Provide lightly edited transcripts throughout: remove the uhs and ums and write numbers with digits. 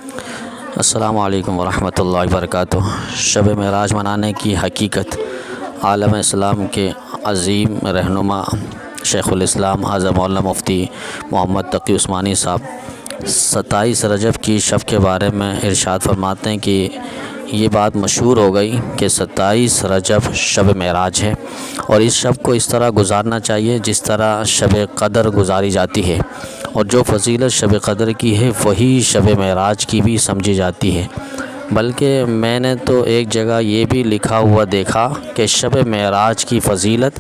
السلام علیکم ورحمۃ اللہ وبرکاتہ۔ شب معراج منانے کی حقیقت۔ عالم اسلام کے عظیم رہنما شیخ الاسلام اعظم مولانا مفتی محمد تقی عثمانی صاحب 27 رجب کی شب کے بارے میں ارشاد فرماتے ہیں کہ یہ بات مشہور ہو گئی کہ 27 رجب شب معراج ہے، اور اس شب کو اس طرح گزارنا چاہیے جس طرح شب قدر گزاری جاتی ہے، اور جو فضیلت شب قدر کی ہے وہی شب معراج کی بھی سمجھی جاتی ہے۔ بلکہ میں نے تو ایک جگہ یہ بھی لکھا ہوا دیکھا کہ شب معراج کی فضیلت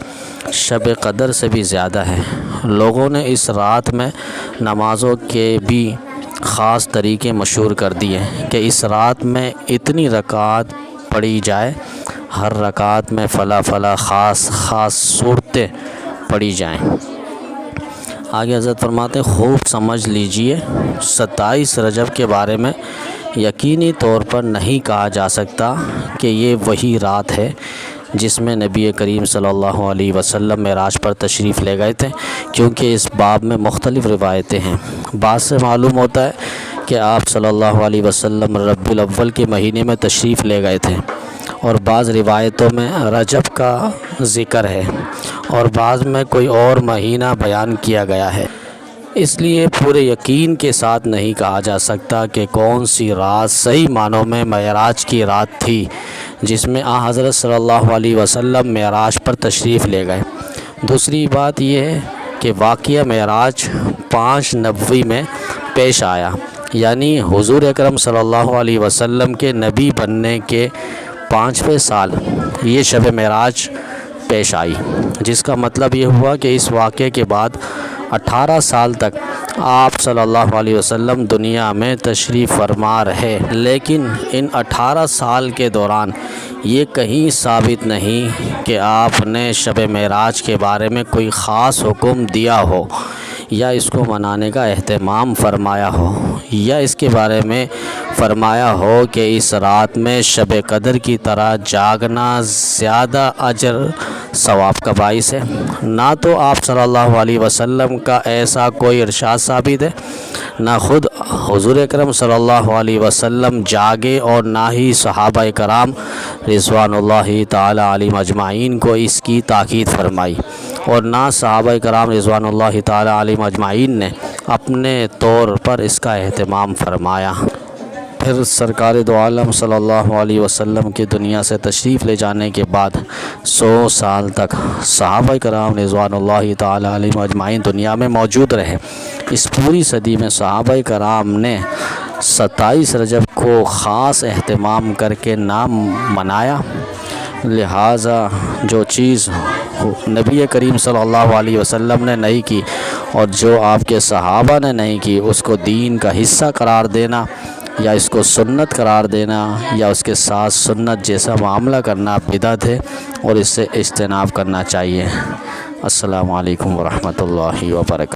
شب قدر سے بھی زیادہ ہے۔ لوگوں نے اس رات میں نمازوں کے بھی خاص طریقے مشہور کر دیے کہ اس رات میں اتنی رکعات پڑھی جائے، ہر رکعت میں فلاں فلاں خاص صورتیں پڑھی جائیں۔ آگے حضرت فرماتے ہیں خوب سمجھ لیجئے 27 رجب کے بارے میں یقینی طور پر نہیں کہا جا سکتا کہ یہ وہی رات ہے جس میں نبی کریم صلی اللہ علیہ وسلم معراج پر تشریف لے گئے تھے، کیونکہ اس باب میں مختلف روایتیں ہیں۔ بعض سے معلوم ہوتا ہے کہ آپ صلی اللہ علیہ وسلم ربیع الاول کے مہینے میں تشریف لے گئے تھے، اور بعض روایتوں میں رجب کا ذکر ہے اور بعض میں کوئی اور مہینہ بیان کیا گیا ہے۔ اس لیے پورے یقین کے ساتھ نہیں کہا جا سکتا کہ کون سی رات صحیح معنوں میں معراج کی رات تھی جس میں حضرت صلی اللہ علیہ وسلم معراج پر تشریف لے گئے۔ دوسری بات یہ ہے کہ واقعہ معراج 5 نبوی میں پیش آیا، یعنی حضور اکرم صلی اللہ علیہ وسلم کے نبی بننے کے 5ویں سال یہ شب معراج پیش آئی، جس کا مطلب یہ ہوا کہ اس واقعے کے بعد 18 سال تک آپ صلی اللہ علیہ وسلم دنیا میں تشریف فرما رہے، لیکن ان 18 سال کے دوران یہ کہیں ثابت نہیں کہ آپ نے شب معراج کے بارے میں کوئی خاص حکم دیا ہو، یا اس کو منانے کا اہتمام فرمایا ہو، یا اس کے بارے میں فرمایا ہو کہ اس رات میں شب قدر کی طرح جاگنا زیادہ اجر ثواب کا باعث ہے۔ نہ تو آپ صلی اللہ علیہ وسلم کا ایسا کوئی ارشاد ثابت ہے، نہ خود حضور اکرم صلی اللہ علیہ وسلم جاگے، اور نہ ہی صحابہ کرام رضوان اللہ تعالی علیہم اجمعین کو اس کی تاکید فرمائی، اور نہ صحابہ کرام رضوان اللہ تعالی علیہم اجمعین نے اپنے طور پر اس کا اہتمام فرمایا۔ پھر سرکار دو عالم صلی اللہ علیہ وسلم کی دنیا سے تشریف لے جانے کے بعد 100 سال تک صحابہ کرام رضوان اللہ تعالی علیہم اجمعین دنیا میں موجود رہے۔ اس پوری صدی میں صحابہ کرام نے 27 رجب کو خاص اہتمام کر کے نام منایا، لہٰذا جو چیز نبی کریم صلی اللہ علیہ وسلم نے نہیں کی اور جو آپ کے صحابہ نے نہیں کی، اس کو دین کا حصہ قرار دینا، یا اس کو سنت قرار دینا، یا اس کے ساتھ سنت جیسا معاملہ کرنا بدعت ہے، اور اس سے اجتناب کرنا چاہیے۔ السلام علیکم ورحمۃ اللہ وبرکاتہ۔